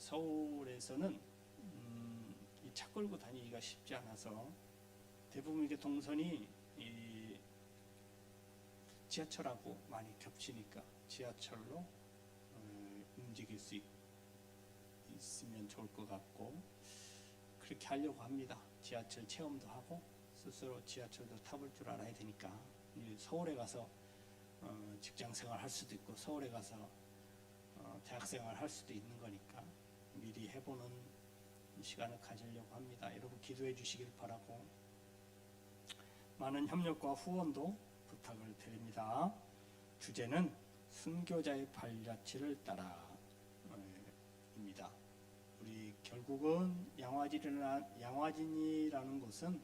서울에서는 이 차 끌고 다니기가 쉽지 않아서 대부분 이렇게 동선이 이 지하철하고 많이 겹치니까 지하철로 움직일 수 있으면 좋을 것 같고, 그렇게 하려고 합니다. 지하철 체험도 하고 스스로 지하철도 타볼 줄 알아야 되니까. 서울에 가서 직장생활 할 수도 있고 서울에 가서 대학생활 할 수도 있는 거니까 미리 해보는 시간을 가지려고 합니다. 여러분 기도해 주시길 바라고, 많은 협력과 후원도 부탁을 드립니다. 주제는 순교자의 발자취를 따라 입니다. 우리 결국은 양화진이라는 곳은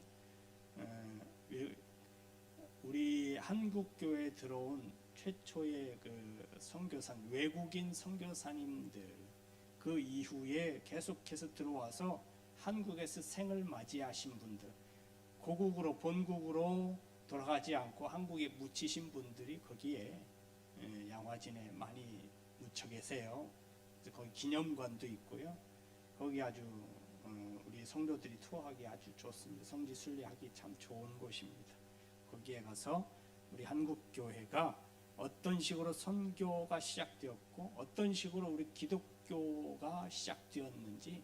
우리 한국 교회에 들어온 최초의 그 선교사님, 외국인 선교사님들, 그 이후에 계속해서 들어와서 한국에서 생을 맞이하신 분들, 고국으로 본국으로 돌아가지 않고 한국에 묻히신 분들이 거기에 양화진에 많이 묻혀 계세요. 그래서 거기 기념관도 있고요. 거기 아주 우리 성도들이 투어하기 아주 좋습니다. 성지 순례하기 참 좋은 곳입니다. 거기에 가서 우리 한국 교회가 어떤 식으로 선교가 시작되었고 어떤 식으로 우리 기독교가 시작되었는지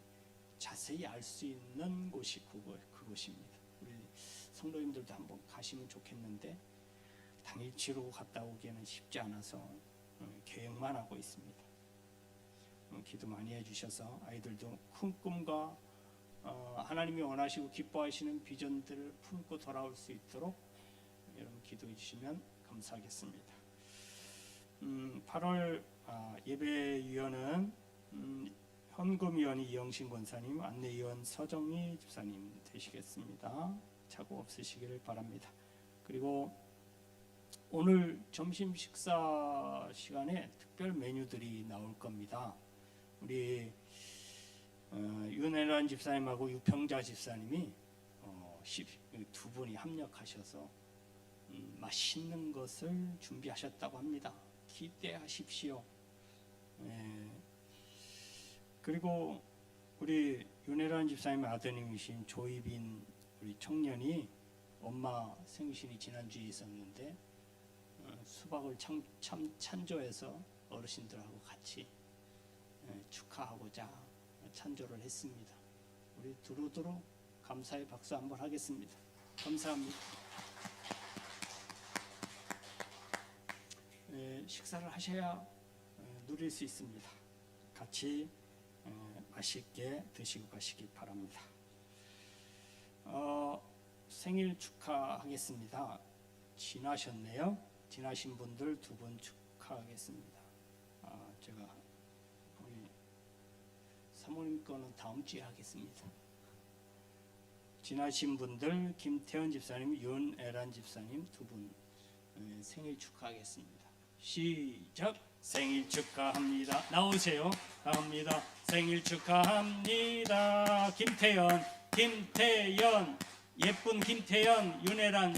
자세히 알 수 있는 곳이 그곳입니다. 우리 성도님들도 한번 가시면 좋겠는데 당일치로 갔다 오기에는 쉽지 않아서 계획만 하고 있습니다. 기도 많이 해주셔서 아이들도 큰 꿈과 하나님이 원하시고 기뻐하시는 비전들을 품고 돌아올 수 있도록 여러분 기도해 주시면 감사하겠습니다. 8월 예배위원은 헌금위원이 이영신 권사님, 안내위원 서정미 집사님 되시겠습니다. 착오 없으시기를 바랍니다. 그리고 오늘 점심 식사 시간에 특별 메뉴들이 나올 겁니다. 우리 윤혜란 집사님하고 유평자 집사님이 두 분이 합력하셔서 맛있는 것을 준비하셨다고 합니다. 기대하십시오. 그리고 우리 윤혜란 집사님의 아드님이신 조이빈 우리 청년이 엄마 생신이 지난주에 있었는데 수박을 찬조해서 어르신들하고 같이 축하하고자 찬조를 했습니다. 우리 두루두루 감사의 박수 한번 하겠습니다. 감사합니다. 식사를 하셔야 누릴 수 있습니다. 같이 맛있게 드시고 가시기 바랍니다. 생일 축하하겠습니다. 지나셨네요. 지나신 분들 두 분 축하하겠습니다. 제가 우리 사모님 거는 다음 주에 하겠습니다. 지나신 분들 김태현 집사님, 윤애란 집사님 두 분 생일 축하하겠습니다. 시작. 생일 축하합니다. 나오세요. 갑니다. 생일 축하합니다. 김태연, 예쁜 김태연, 윤애란,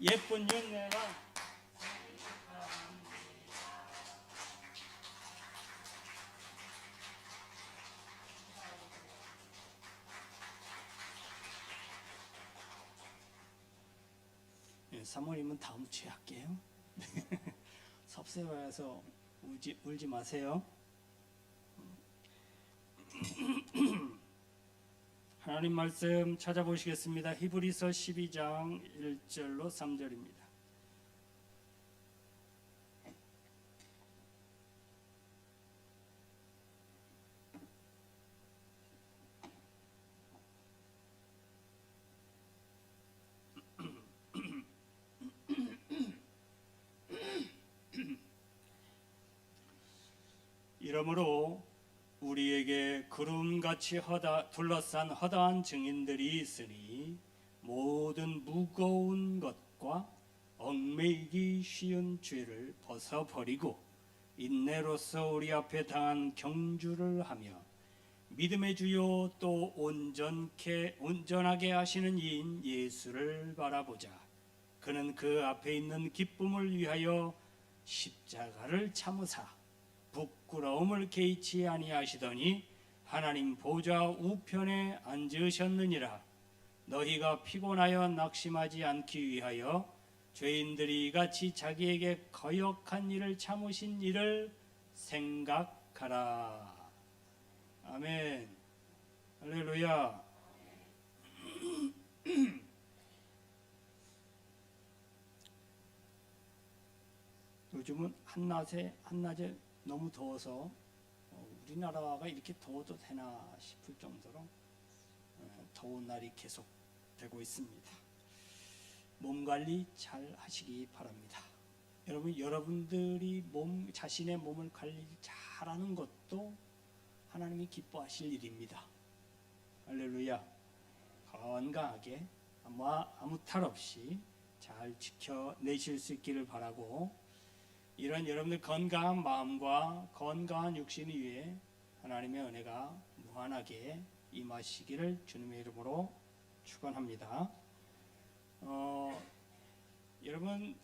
예쁜 윤애란. 사모님은 다음 주에 할게요. 섭세와서 울지 마세요. 하나님 말씀 찾아보시겠습니다. 히브리서 12장 1절로 3절입니다. 이러므로 우리에게 구름같이 둘러싼 허다한 증인들이 있으니 모든 무거운 것과 얽매이기 쉬운 죄를 벗어버리고 인내로서 우리 앞에 당한 경주를 하며 믿음의 주요 또 온전하게 하시는 이인 예수를 바라보자. 그는 그 앞에 있는 기쁨을 위하여 십자가를 참으사 부끄러움을 개의치 아니하시더니 하나님 보좌 우편에 앉으셨느니라. 너희가 피곤하여 낙심하지 않기 위하여 죄인들이 같이 자기에게 거역한 일을 참으신 일을 생각하라. 아멘. 할렐루야. 요즘은 한낮에 너무 더워서 우리나라가 이렇게 더워도 되나 싶을 정도로 더운 날이 계속 되고 있습니다. 몸 관리 잘 하시기 바랍니다. 여러분들이 자신의 몸을 관리 잘하는 것도 하나님이 기뻐하실 일입니다. 할렐루야. 건강하게 아무 탈 없이 잘 지켜내실 수 있기를 바라고, 이런 여러분들 건강한 마음과 건강한 육신 위에 하나님의 은혜가 무한하게 임하시기를 주님의 이름으로 축원합니다. 여러분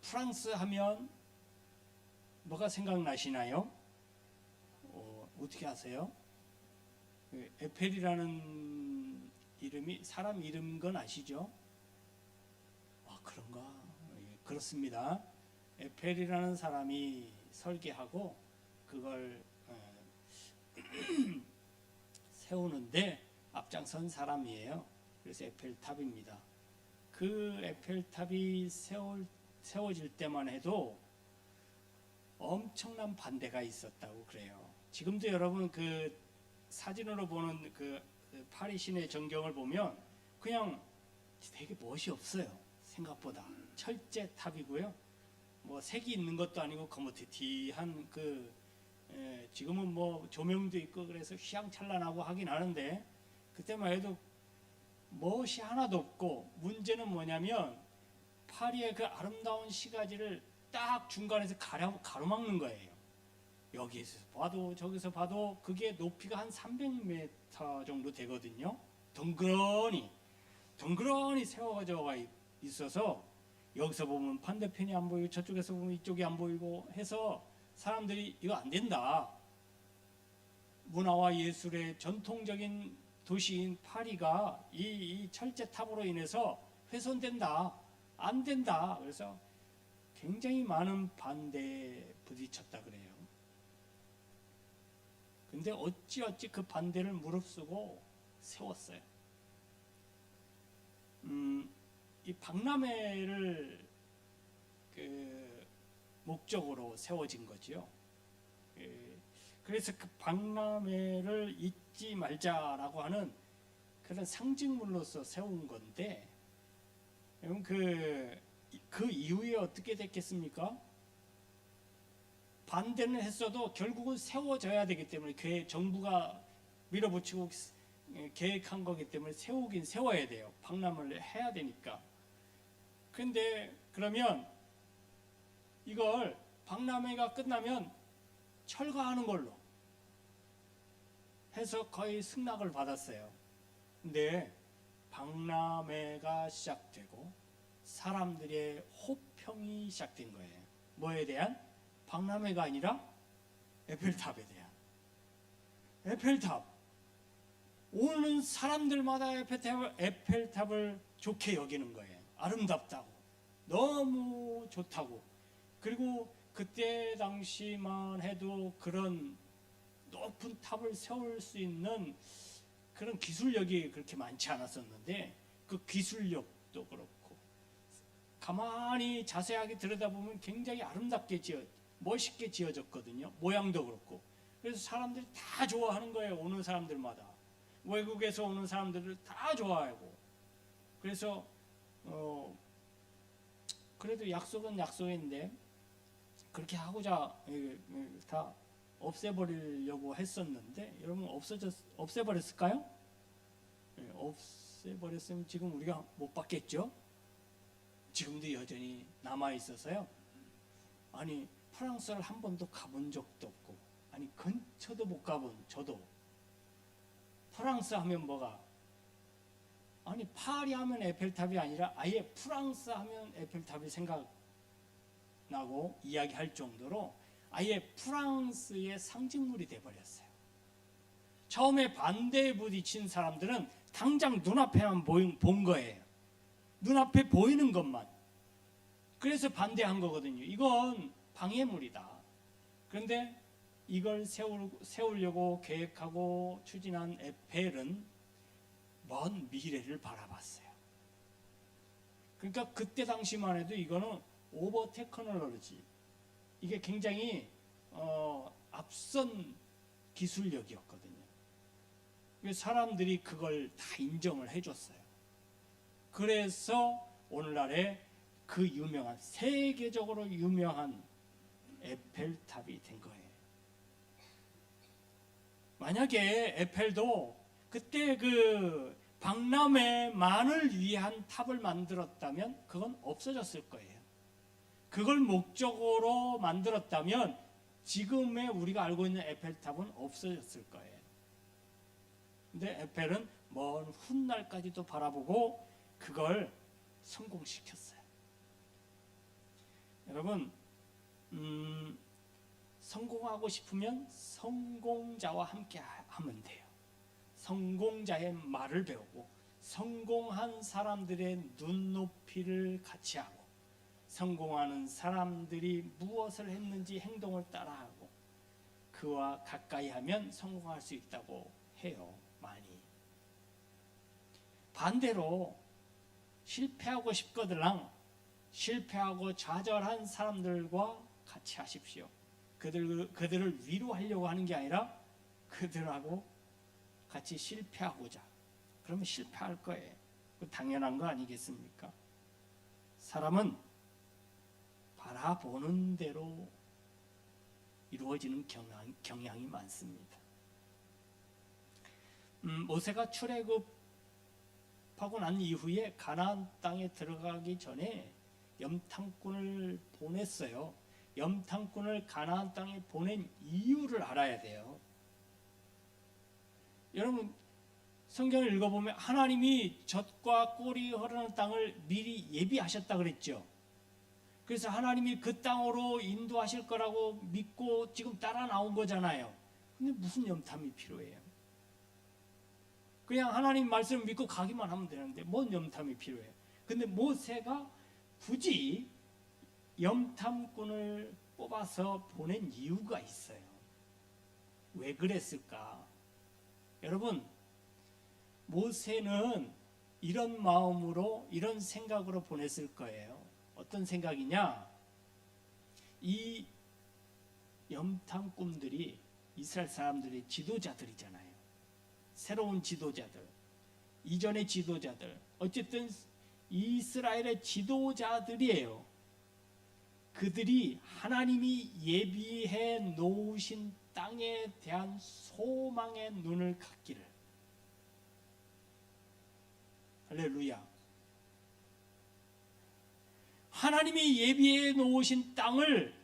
프랑스 하면 뭐가 생각나시나요? 어떻게 아세요? 에펠이라는 이름이 사람 이름인 건 아시죠? 그런가? 그렇습니다. 에펠이라는 사람이 설계하고 그걸 세우는데 앞장선 사람이에요. 그래서 에펠탑입니다. 그 에펠탑이 세워질 때만 해도 엄청난 반대가 있었다고 그래요. 지금도 여러분 그 사진으로 보는 그 파리 시내 전경을 보면 그냥 되게 멋이 없어요. 생각보다 철제 탑이고요. 뭐 색이 있는 것도 아니고 거무튀튀한 지금은 뭐 조명도 있고 그래서 휘황찬란하고 하긴 하는데 그때만 해도 멋이 하나도 없고, 문제는 뭐냐면 파리의 그 아름다운 시가지를 딱 중간에서 가로막는 거예요. 여기에서 봐도 저기서 봐도 그게 높이가 한 300m 정도 되거든요. 덩그러니 세워져 있어서 여기서 보면 반대편이 안 보이고 저쪽에서 보면 이쪽이 안 보이고 해서 사람들이 이거 안 된다. 문화와 예술의 전통적인 도시인 파리가 이 철제탑으로 인해서 훼손된다. 안 된다. 그래서 굉장히 많은 반대에 부딪혔다 그래요. 근데 어찌 그 반대를 무릅쓰고 세웠어요. 이 박람회를 목적으로 세워진 거죠. 그래서 그 박람회를 잊지 말자라고 하는 그런 상징물로서 세운 건데, 그 이후에 어떻게 됐겠습니까? 반대는 했어도 결국은 세워져야 되기 때문에 정부가 밀어붙이고 계획한 거기 때문에 세우긴 세워야 돼요. 박람회를 해야 되니까. 근데 그러면 이걸 박람회가 끝나면 철거하는 걸로 해서 거의 승낙을 받았어요. 근데 박람회가 시작되고 사람들의 호평이 시작된 거예요. 뭐에 대한? 박람회가 아니라 에펠탑에 대한. 에펠탑. 오는 사람들마다 에펠탑을 좋게 여기는 거예요. 아름답다고. 너무 좋다고. 그리고 그때 당시만 해도 그런 높은 탑을 세울 수 있는 그런 기술력이 그렇게 많지 않았었는데, 그 기술력도 그렇고 가만히 자세하게 들여다보면 굉장히 아름답게 멋있게 지어졌거든요. 모양도 그렇고. 그래서 사람들이 다 좋아하는 거예요. 오는 사람들마다. 외국에서 오는 사람들을 다 좋아하고. 그래서 그래도 약속은 약속인데 그렇게 하고자 다 없애버리려고 했었는데, 여러분 없애버렸을까요? 없애버렸으면 지금 우리가 못 받겠죠? 지금도 여전히 남아있어서요. 아니 프랑스를 한 번도 가본 적도 없고, 아니 근처도 못 가본 저도 프랑스 하면 뭐가, 아니 파리 하면 에펠탑이 아니라 아예 프랑스 하면 에펠탑이 생각나고 라고 이야기할 정도로 아예 프랑스의 상징물이 돼버렸어요. 처음에 반대에 부딪힌 사람들은 당장 눈앞에만 본 거예요. 눈앞에 보이는 것만. 그래서 반대한 거거든요. 이건 방해물이다. 그런데 이걸 세우려고 계획하고 추진한 에펠은 먼 미래를 바라봤어요. 그러니까 그때 당시만 해도 이거는 오버 테크놀로지, 이게 굉장히 앞선 기술력이었거든요. 사람들이 그걸 다 인정을 해줬어요. 그래서 오늘날에 그 유명한, 세계적으로 유명한 에펠탑이 된 거예요. 만약에 에펠도 그때 그 박람회만을 위한 탑을 만들었다면 그건 없어졌을 거예요. 그걸 목적으로 만들었다면 지금의 우리가 알고 있는 에펠탑은 없어졌을 거예요. 근데 에펠은 먼 훗날까지도 바라보고 그걸 성공시켰어요. 여러분, 성공하고 싶으면 성공자와 함께 하면 돼요. 성공자의 말을 배우고 성공한 사람들의 눈높이를 같이 하고 성공하는 사람들이 무엇을 했는지 행동을 따라하고 그와 가까이 하면 성공할 수 있다고 해요. 많이. 반대로 실패하고 싶거들랑 실패하고 좌절한 사람들과 같이 하십시오. 그들을 위로하려고 하는 게 아니라 그들하고 같이 실패하고자. 그러면 실패할 거예요. 당연한 거 아니겠습니까? 사람은 바라보는 대로 이루어지는 경향이 많습니다. 모세가 출애굽하고 난 이후에 가나안 땅에 들어가기 전에 염탐꾼을 보냈어요. 염탐꾼을 가나안 땅에 보낸 이유를 알아야 돼요. 여러분, 성경을 읽어보면 하나님이 젖과 꿀이 흐르는 땅을 미리 예비하셨다 그랬죠. 그래서 하나님이 그 땅으로 인도하실 거라고 믿고 지금 따라 나온 거잖아요. 근데 무슨 염탐이 필요해요? 그냥 하나님 말씀을 믿고 가기만 하면 되는데 뭔 염탐이 필요해요? 근데 모세가 굳이 염탐꾼을 뽑아서 보낸 이유가 있어요. 왜 그랬을까? 여러분, 모세는 이런 마음으로, 이런 생각으로 보냈을 거예요. 어떤 생각이냐? 이 염탐꾼들이 이스라엘 사람들의 지도자들이잖아요. 새로운 지도자들, 이전의 지도자들, 어쨌든 이스라엘의 지도자들이에요. 그들이 하나님이 예비해 놓으신 땅에 대한 소망의 눈을 갖기를. 할렐루야. 하나님이 예비해 놓으신 땅을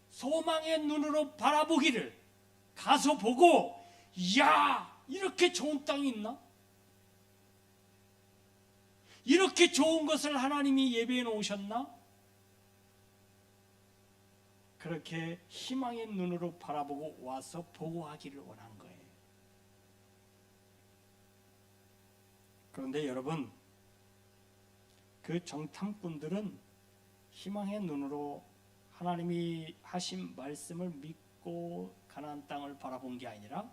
소망의 눈으로 바라보기를, 가서 보고, 이야, 이렇게 좋은 땅이 있나? 이렇게 좋은 것을 하나님이 예비해 놓으셨나? 그렇게 희망의 눈으로 바라보고 와서 보고하기를 원한 거예요. 그런데 여러분, 그 정탐꾼들은 희망의 눈으로 하나님이 하신 말씀을 믿고 가나안 땅을 바라본 게 아니라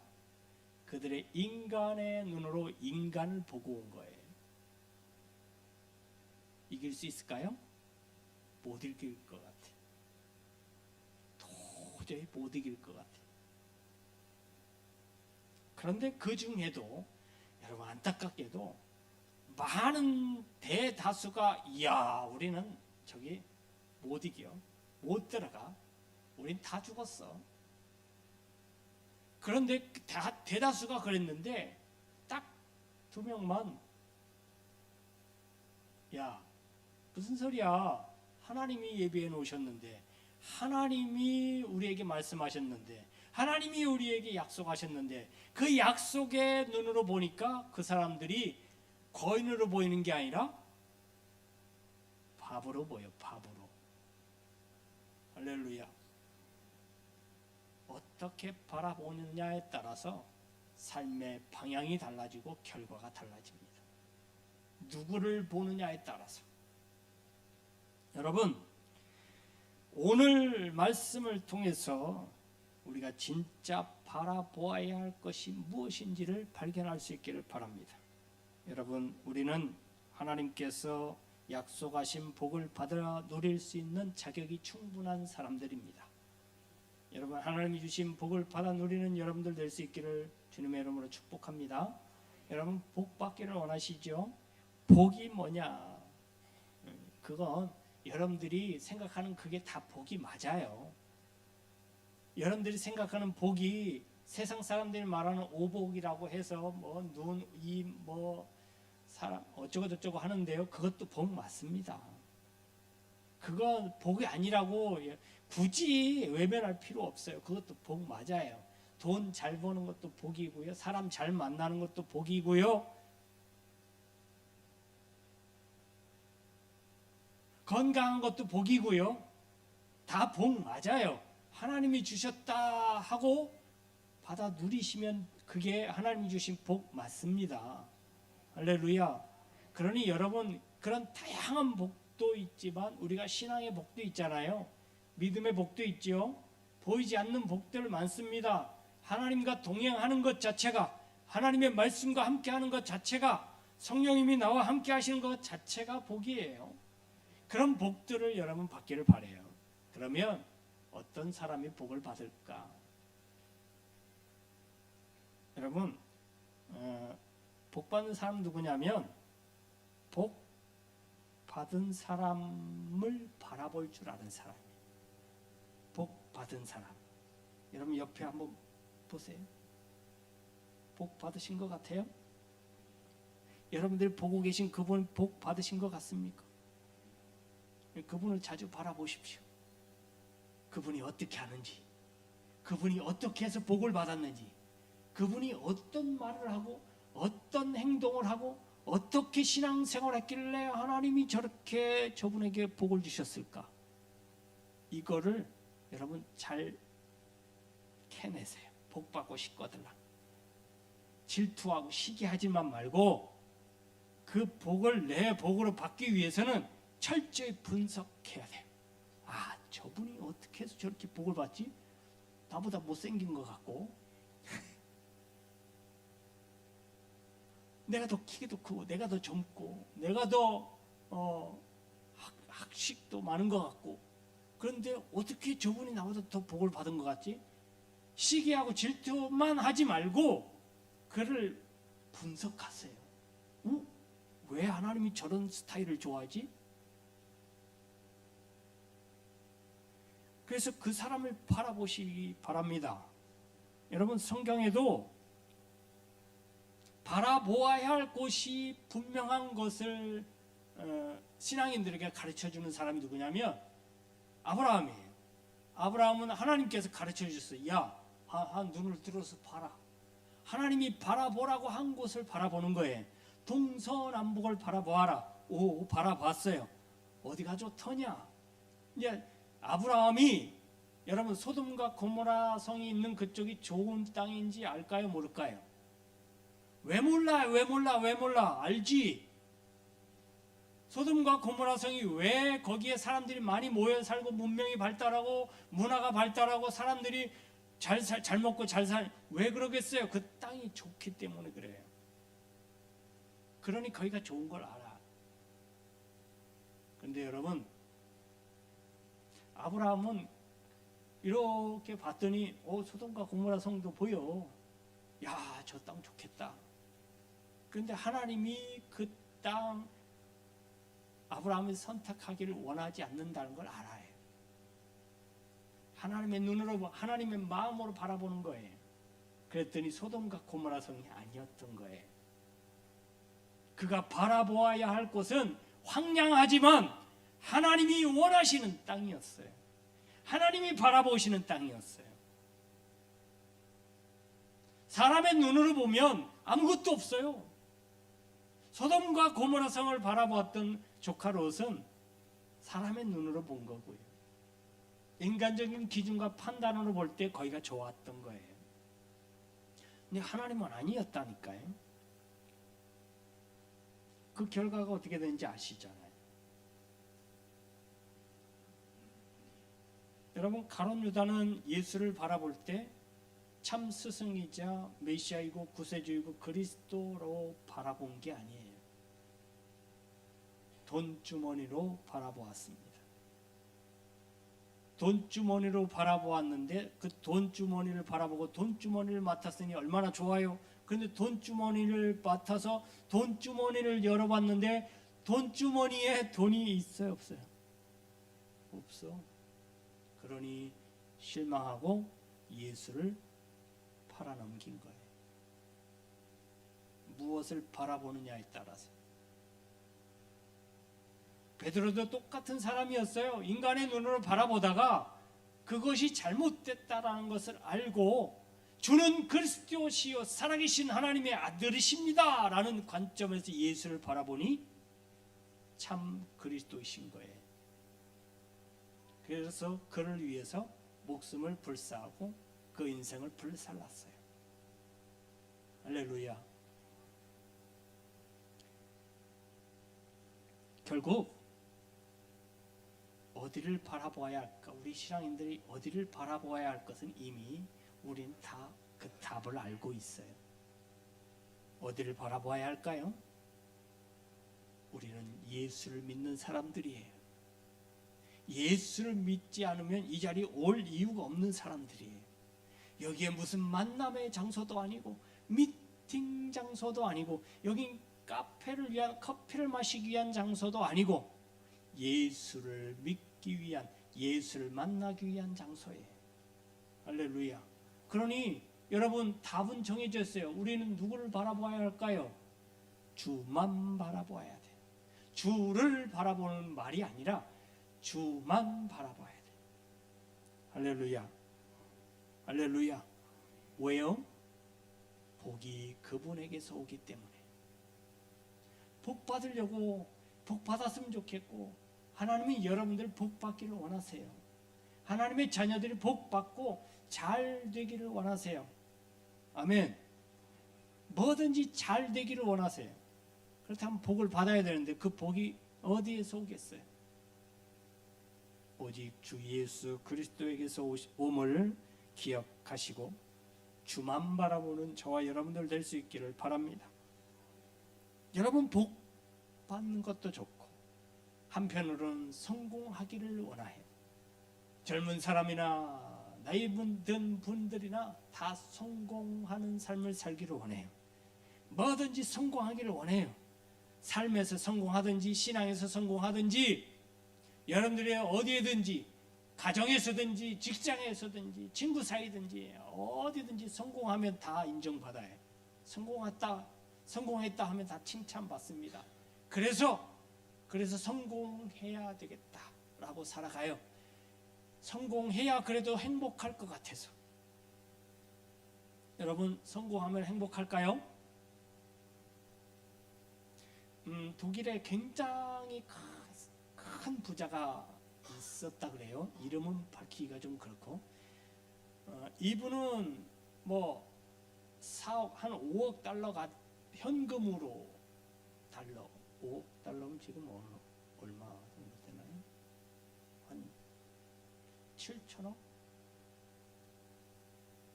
그들의 인간의 눈으로 인간을 보고 온 거예요. 이길 수 있을까요? 못 이길 것 같아요. 도저히 못 이길 것 같아요. 그런데 그 중에도 여러분, 안타깝게도 많은 대다수가 이야, 우리는 저기 못 이겨, 못 들어가, 우린 다 죽었어. 그런데 대다수가 그랬는데 딱 2명만 야, 무슨 소리야, 하나님이 예비해 놓으셨는데, 하나님이 우리에게 말씀하셨는데, 하나님이 우리에게 약속하셨는데, 그 약속의 눈으로 보니까 그 사람들이 거인으로 보이는 게 아니라 바보로 보여, 바보로. 할렐루야. 어떻게 바라보느냐에 따라서 삶의 방향이 달라지고 결과가 달라집니다. 누구를 보느냐에 따라서. 여러분, 오늘 말씀을 통해서 우리가 진짜 바라보아야 할 것이 무엇인지를 발견할 수 있기를 바랍니다. 여러분, 우리는 하나님께서 약속하신 복을 받아 누릴 수 있는 자격이 충분한 사람들입니다. 여러분, 하나님이 주신 복을 받아 누리는 여러분들 될 수 있기를 주님의 이름으로 축복합니다. 여러분, 복 받기를 원하시죠? 복이 뭐냐? 그건 여러분들이 생각하는 그게 다 복이 맞아요. 여러분들이 생각하는 복이 세상 사람들이 말하는 오복이라고 해서 뭐 눈, 입, 뭐 사람 어쩌고 저쩌고 하는데요. 그것도 복 맞습니다. 그건 복이 아니라고 굳이 외면할 필요 없어요. 그것도 복 맞아요. 돈 잘 버는 것도 복이고요. 사람 잘 만나는 것도 복이고요. 건강한 것도 복이고요. 다 복 맞아요. 하나님이 주셨다 하고 받아 누리시면 그게 하나님이 주신 복 맞습니다. 할렐루야. 그러니 여러분, 그런 다양한 복도 있지만 우리가 신앙의 복도 있잖아요. 믿음의 복도 있죠. 보이지 않는 복들 많습니다. 하나님과 동행하는 것 자체가, 하나님의 말씀과 함께하는 것 자체가, 성령님이 나와 함께 하시는 것 자체가 복이에요. 그런 복들을 여러분 받기를 바라요. 그러면 어떤 사람이 복을 받을까? 여러분, 복 받는 사람 누구냐면 복 받은 사람을 바라볼 줄 아는 사람이에요. 복 받은 사람. 여러분 옆에 한번 보세요. 복 받으신 것 같아요? 여러분들이 보고 계신 그분 복 받으신 것 같습니까? 그분을 자주 바라보십시오. 그분이 어떻게 하는지, 그분이 어떻게 해서 복을 받았는지, 그분이 어떤 말을 하고 어떤 행동을 하고 어떻게 신앙생활을 했길래 하나님이 저렇게 저분에게 복을 주셨을까? 이거를 여러분 잘 캐내세요. 복 받고 싶거들라. 질투하고 시기하지만 말고 그 복을 내 복으로 받기 위해서는 철저히 분석해야 돼요. 아, 저분이 어떻게 해서 저렇게 복을 받지? 나보다 못생긴 것 같고 내가 더 키도 크고 내가 더 젊고 내가 더 학식도 많은 것 같고 그런데 어떻게 저분이 나보다 더 복을 받은 것 같지? 시기하고 질투만 하지 말고 그를 분석하세요. 왜 하나님이 저런 스타일을 좋아하지? 그래서 그 사람을 바라보시기 바랍니다. 여러분, 성경에도 바라보아야 할 곳이 분명한 것을 신앙인들에게 가르쳐주는 사람이 누구냐면 아브라함이에요. 아브라함은 하나님께서 가르쳐주셨어요. 야, 눈을 들어서 봐라. 하나님이 바라보라고 한 곳을 바라보는 거예요. 동서남북을 바라보아라. 오, 바라봤어요. 어디가 좋더냐? 이제 아브라함이 여러분 소돔과 고모라 성이 있는 그쪽이 좋은 땅인지 알까요? 모를까요? 왜 몰라? 알지. 소돔과 고모라 성이 왜 거기에 사람들이 많이 모여 살고 문명이 발달하고 문화가 발달하고 사람들이 잘 먹고 잘 살, 왜 그러겠어요? 그 땅이 좋기 때문에 그래요. 그러니 거기가 좋은 걸 알아. 그런데 여러분, 아브라함은 이렇게 봤더니 소돔과 고모라 성도 보여. 야, 저 땅 좋겠다. 그런데 하나님이 그 땅 아브라함을 선택하기를 원하지 않는다는 걸 알아요. 하나님의 눈으로, 하나님의 마음으로 바라보는 거예요. 그랬더니 소돔과 고모라 성이 아니었던 거예요. 그가 바라보아야 할 곳은 황량하지만 하나님이 원하시는 땅이었어요. 하나님이 바라보시는 땅이었어요. 사람의 눈으로 보면 아무것도 없어요. 소돔과 고모라 성을 바라보았던 조카 롯은 사람의 눈으로 본 거고요. 인간적인 기준과 판단으로 볼 때 거기가 좋았던 거예요. 근데 하나님은 아니었다니까요. 그 결과가 어떻게 되는지 아시잖아요. 여러분, 가룟 유다는 예수를 바라볼 때 참 스승이자 메시아이고 구세주이고 그리스도로 바라본 게 아니에요. 돈주머니로 바라보았습니다. 돈주머니로 바라보았는데 그 돈주머니를 바라보고 돈주머니를 맡았으니 얼마나 좋아요. 그런데 돈주머니를 맡아서 돈주머니를 열어봤는데 돈주머니에 돈이 있어요, 없어요? 없어. 그러니 실망하고 예수를 팔아넘긴 거예요. 무엇을 바라보느냐에 따라서. 베드로도 똑같은 사람이었어요. 인간의 눈으로 바라보다가 그것이 잘못됐다라는 것을 알고 주는 그리스도시요 살아계신 하나님의 아들이십니다 라는 관점에서 예수를 바라보니 참 그리스도이신 거예요. 그래서 그를 위해서 목숨을 불사하고 그 인생을 불살랐어요. 할렐루야. 결국 어디를 바라보아야 할까? 우리 신앙인들이 어디를 바라보아야 할 것은 이미 우린 다 그 답을 알고 있어요. 어디를 바라보아야 할까요? 우리는 예수를 믿는 사람들이에요. 예수를 믿지 않으면 이 자리에 올 이유가 없는 사람들이에요. 여기에 무슨 만남의 장소도 아니고 미팅 장소도 아니고 여긴 카페를 위한 커피를 마시기 위한 장소도 아니고 예수를 믿기 위한 예수를 만나기 위한 장소예요. 할렐루야. 그러니 여러분 답은 정해져 있어요. 우리는 누구를 바라보아야 할까요? 주만 바라보아야 돼. 주를 바라보는 말이 아니라 주만 바라봐야 돼. 할렐루야. 할렐루야. 왜요? 복이 그분에게서 오기 때문에. 복 받으려고 복 받았으면 좋겠고 하나님이 여러분들 복 받기를 원하세요. 하나님의 자녀들이 복 받고 잘 되기를 원하세요. 아멘. 뭐든지 잘 되기를 원하세요. 그렇다면 복을 받아야 되는데 그 복이 어디에서 오겠어요? 오직 주 예수 그리스도에게서 옴을 기억하시고 주만 바라보는 저와 여러분들 될 수 있기를 바랍니다. 여러분 복 받는 것도 좋고 한편으로는 성공하기를 원해요. 젊은 사람이나 나이 든 분들이나 다 성공하는 삶을 살기를 원해요. 뭐든지 성공하기를 원해요. 삶에서 성공하든지 신앙에서 성공하든지 여러분들이 어디에든지 가정에서든지 직장에서든지 친구 사이든지 어디든지 성공하면 다 인정받아요. 성공했다 하면 다 칭찬받습니다. 그래서 성공해야 되겠다라고 살아가요. 성공해야 그래도 행복할 것 같아서. 여러분 성공하면 행복할까요? 독일에 굉장히 큰 부자가 있었다 그래요. 이름은 밝히기가 좀 그렇고 이분은 뭐 사억 한 5억 달러가 현금으로 5억 달러면 지금 얼마 정도 되나요? 한 7천억?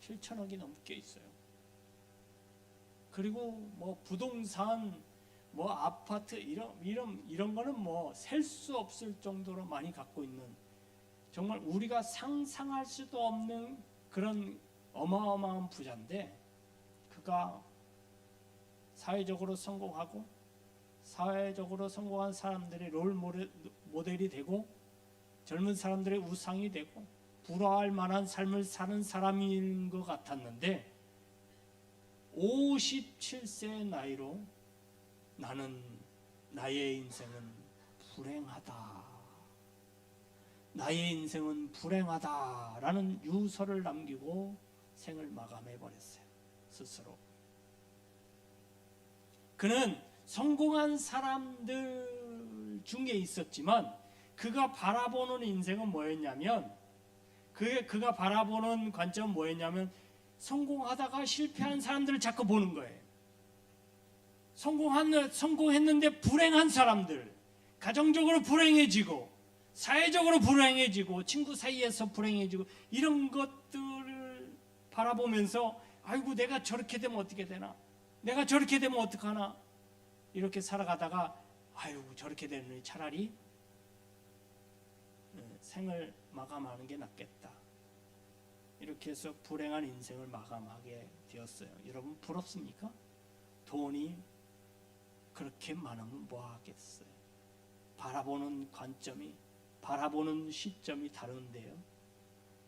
7천억이 넘게 있어요. 그리고 뭐 부동산 뭐 아파트 이런 거는 뭐 셀 수 없을 정도로 많이 갖고 있는 정말 우리가 상상할 수도 없는 그런 어마어마한 부자인데 그가 사회적으로 성공하고 사회적으로 성공한 사람들의 롤 모델이 되고 젊은 사람들의 우상이 되고 부러워할 만한 삶을 사는 사람인 것 같았는데 57세의 나이로 나의 인생은 불행하다. 나의 인생은 불행하다라는 유서를 남기고 생을 마감해버렸어요. 스스로. 그는 성공한 사람들 중에 있었지만 그가 바라보는 인생은 뭐였냐면 그가 바라보는 관점은 뭐였냐면 성공하다가 실패한 사람들을 자꾸 보는 거예요. 성공했는데 불행한 사람들, 가정적으로 불행해지고 사회적으로 불행해지고 친구 사이에서 불행해지고 이런 것들을 바라보면서 아이고 내가 저렇게 되면 어떻게 되나, 내가 저렇게 되면 어떡하나, 이렇게 살아가다가 아이고 저렇게 되는 차라리 생을 마감하는 게 낫겠다, 이렇게 해서 불행한 인생을 마감하게 되었어요. 여러분 부럽습니까? 돈이 그렇게 많으면 뭐 하겠어요? 바라보는 관점이, 바라보는 시점이 다른데요.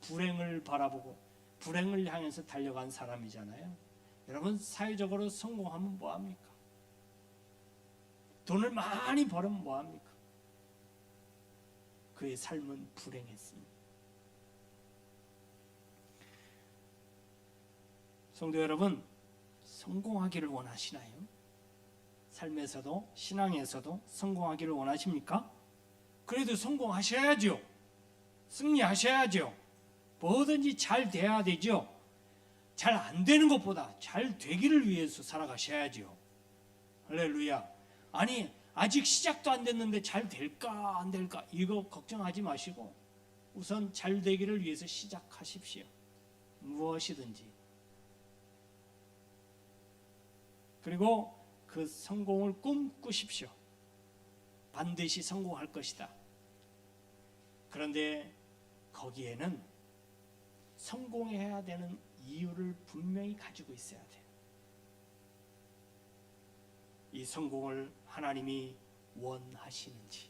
불행을 바라보고 불행을 향해서 달려간 사람이잖아요. 여러분 사회적으로 성공하면 뭐 합니까? 돈을 많이 벌으면 뭐 합니까? 그의 삶은 불행했습니다. 성도 여러분, 성공하기를 원하시나요? 삶에서도 신앙에서도 성공하기를 원하십니까? 그래도 성공하셔야죠. 승리하셔야죠. 뭐든지 잘 돼야 되죠. 잘 안 되는 것보다 잘 되기를 위해서 살아가셔야죠. 할렐루야. 아니 아직 시작도 안 됐는데 잘 될까 안 될까 이거 걱정하지 마시고 우선 잘 되기를 위해서 시작하십시오. 무엇이든지. 그리고 그 성공을 꿈꾸십시오. 반드시 성공할 것이다. 그런데 거기에는 성공해야 되는 이유를 분명히 가지고 있어야 돼요. 이 성공을 하나님이 원하시는지,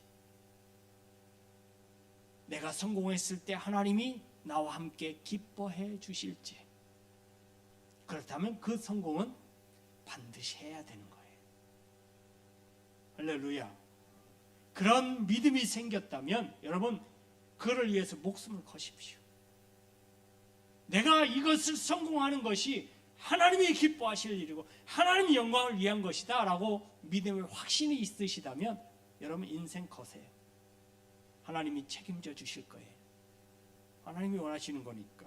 내가 성공했을 때 하나님이 나와 함께 기뻐해 주실지, 그렇다면 그 성공은 반드시 해야 되는 거예요. 할렐루야. 그런 믿음이 생겼다면 여러분 그를 위해서 목숨을 거십시오. 내가 이것을 성공하는 것이 하나님이 기뻐하실 일이고 하나님의 영광을 위한 것이다 라고 믿음의 확신이 있으시다면 여러분 인생 거세요. 하나님이 책임져 주실 거예요. 하나님이 원하시는 거니까.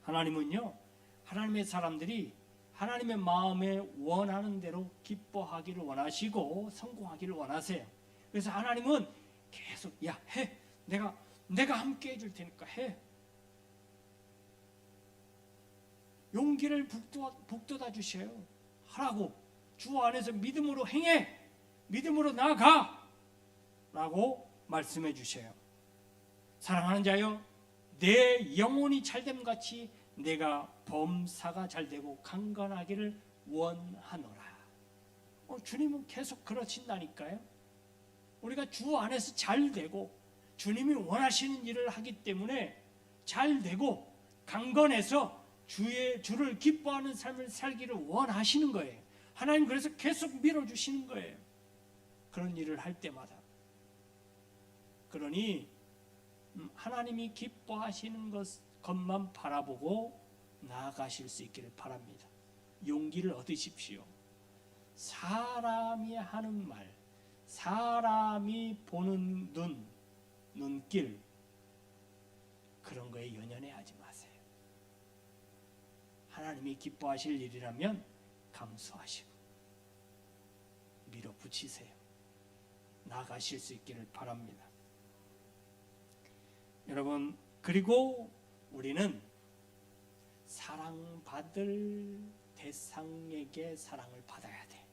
하나님은요, 하나님의 사람들이 하나님의 마음에 원하는 대로 기뻐하기를 원하시고 성공하기를 원하세요. 그래서 하나님은 계속 야 해, 내가 함께 해줄 테니까 해. 용기를 북돋아 주셔요. 하라고. 주 안에서 믿음으로 행해, 믿음으로 나아가 라고 말씀해 주셔요. 사랑하는 자여, 내 영혼이 잘됨 같이 내가 범사가 잘되고 강건하기를 원하노라. 주님은 계속 그러신다니까요. 우리가 주 안에서 잘되고 주님이 원하시는 일을 하기 때문에 잘되고 강건해서 주를 기뻐하는 삶을 살기를 원하시는 거예요. 하나님 그래서 계속 밀어주시는 거예요. 그런 일을 할 때마다. 그러니 하나님이 기뻐하시는 것만 바라보고 나아가실 수 있기를 바랍니다. 용기를 얻으십시오. 사람이 하는 말, 사람이 보는 눈길, 그런 거에 연연해하지 마세요. 하나님이 기뻐하실 일이라면 감수하시고 밀어붙이세요. 나아가실 수 있기를 바랍니다. 여러분, 그리고 우리는 사랑받을 대상에게 사랑을 받아야 돼.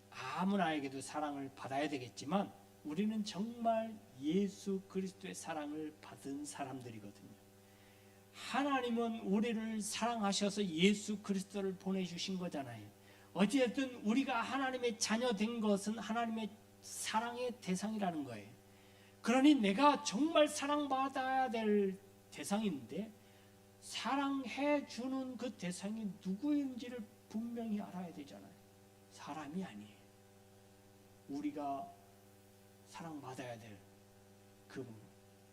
아무나에게도 사랑을 받아야 되겠지만 우리는 정말 예수 그리스도의 사랑을 받은 사람들이거든요. 하나님은 우리를 사랑하셔서 예수 그리스도를 보내주신 거잖아요. 어찌됐든 우리가 하나님의 자녀 된 것은 하나님의 사랑의 대상이라는 거예요. 그러니 내가 정말 사랑받아야 될 대상인데 사랑해 주는 그 대상이 누구인지를 분명히 알아야 되잖아요. 사람이 아니에요. 우리가 사랑받아야 될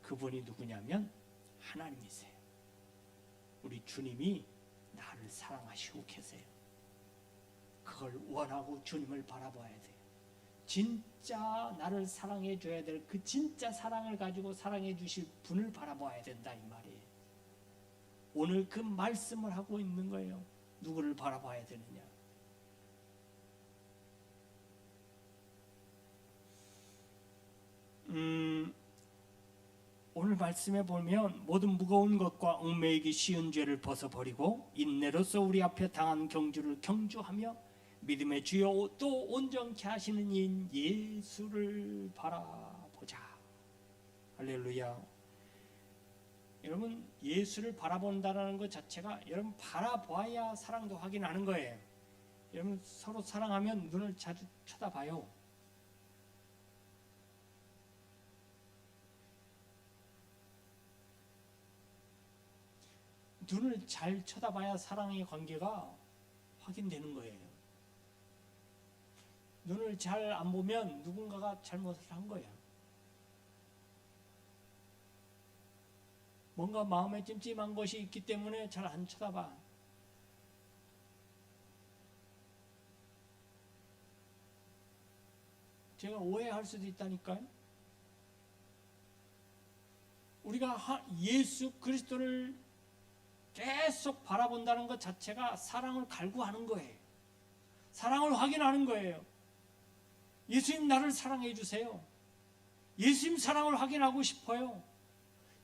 그분이 누구냐면 하나님이세요. 우리 주님이 나를 사랑하시고 계세요. 그걸 원하고 주님을 바라봐야 돼요. 진짜 나를 사랑해 줘야 될 그 진짜 사랑을 가지고 사랑해 주실 분을 바라봐야 된다 이 말이에요. 오늘 그 말씀을 하고 있는 거예요. 누구를 바라봐야 되느냐. 오늘 말씀에 보면 모든 무거운 것과 얽매이기 쉬운 죄를 벗어버리고 인내로서 우리 앞에 당한 경주를 경주하며 믿음의 주여 또 온전케 하시는 이인 예수를 바라보자. 할렐루야. 여러분 예수를 바라본다는 것 자체가 여러분 바라봐야 사랑도 확인하는 거예요. 여러분 서로 사랑하면 눈을 자주 쳐다봐요. 눈을 잘 쳐다봐야 사랑의 관계가 확인되는 거예요. 눈을 잘 안 보면 누군가가 잘못을 한 거예요. 뭔가 마음에 찜찜한 것이 있기 때문에 잘 안 쳐다봐. 제가 오해할 수도 있다니까요. 우리가 예수 그리스도를 계속 바라본다는 것 자체가 사랑을 갈구하는 거예요. 사랑을 확인하는 거예요. 예수님 나를 사랑해 주세요. 예수님 사랑을 확인하고 싶어요.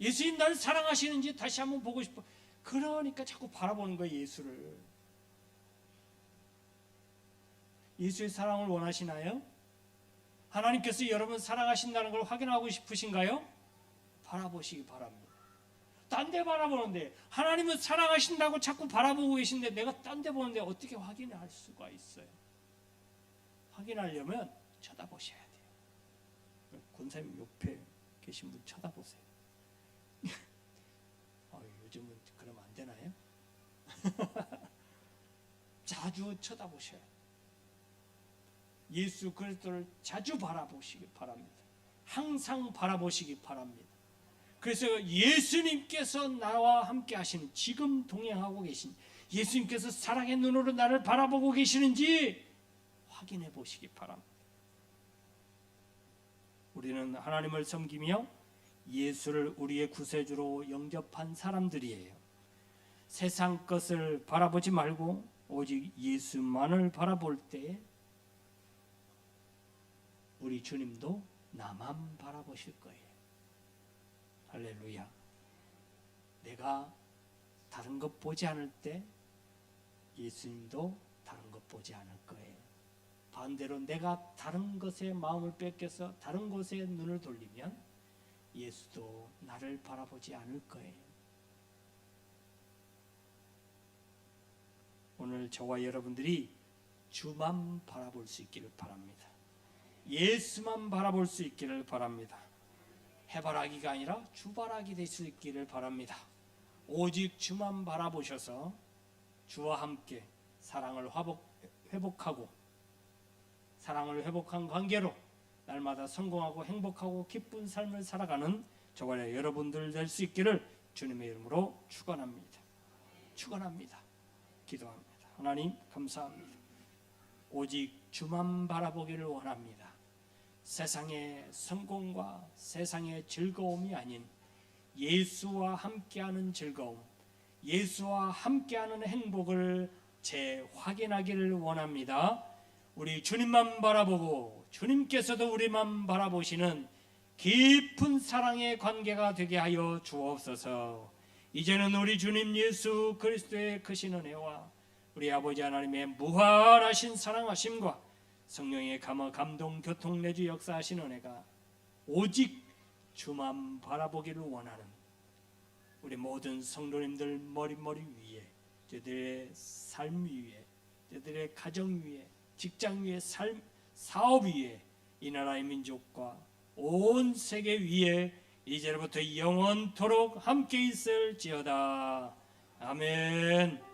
예수님 나를 사랑하시는지 다시 한번 보고 싶어요. 그러니까 자꾸 바라보는 거예요. 예수를. 예수의 사랑을 원하시나요? 하나님께서 여러분 사랑하신다는 걸 확인하고 싶으신가요? 바라보시기 바랍니다. 딴 데 바라보는데 하나님은 사랑하신다고 자꾸 바라보고 계신데 내가 딴 데 보는데 어떻게 확인할 수가 있어요? 확인하려면 쳐다보셔야 돼요. 권사님 옆에 계신 분 쳐다보세요. 요즘은 그러면 안 되나요? 자주 쳐다보셔야 돼요. 예수 그리스도를 자주 바라보시기 바랍니다. 항상 바라보시기 바랍니다. 그래서 예수님께서 나와 함께 하시는, 지금 동행하고 계신 예수님께서 사랑의 눈으로 나를 바라보고 계시는지 확인해 보시기 바랍니다. 우리는 하나님을 섬기며 예수를 우리의 구세주로 영접한 사람들이에요. 세상 것을 바라보지 말고 오직 예수만을 바라볼 때 우리 주님도 나만 바라보실 거예요. 할렐루야. 내가 다른 것 보지 않을 때 예수님도 다른 것 보지 않을 거예요. 반대로 내가 다른 것에 마음을 뺏겨서 다른 것에 눈을 돌리면 예수도 나를 바라보지 않을 거예요. 오늘 저와 여러분들이 주만 바라볼 수 있기를 바랍니다. 예수만 바라볼 수 있기를 바랍니다. 해바라기가 아니라 주바라기 될 수 있기를 바랍니다. 오직 주만 바라보셔서 주와 함께 사랑을 회복하고 사랑을 회복한 관계로 날마다 성공하고 행복하고 기쁜 삶을 살아가는 저와 여러분들 될 수 있기를 주님의 이름으로 축원합니다. 축원합니다. 기도합니다. 하나님 감사합니다. 오직 주만 바라보기를 원합니다. 세상의 성공과 세상의 즐거움이 아닌 예수와 함께하는 즐거움, 예수와 함께하는 행복을 재확인하기를 원합니다. 우리 주님만 바라보고 주님께서도 우리만 바라보시는 깊은 사랑의 관계가 되게 하여 주옵소서. 이제는 우리 주님 예수 그리스도의 크신 은혜와 우리 아버지 하나님의 무한하신 사랑하심과 성령의 감동 교통 내주 역사하신 은혜가 오직 주만 바라보기를 원하는 우리 모든 성도님들 머리 위에, 저들의 삶 위에, 저들의 가정 위에, 직장 위에, 사업 위에, 이 나라의 민족과 온 세계 위에 이제부터 영원토록 함께 있을지어다. 아멘.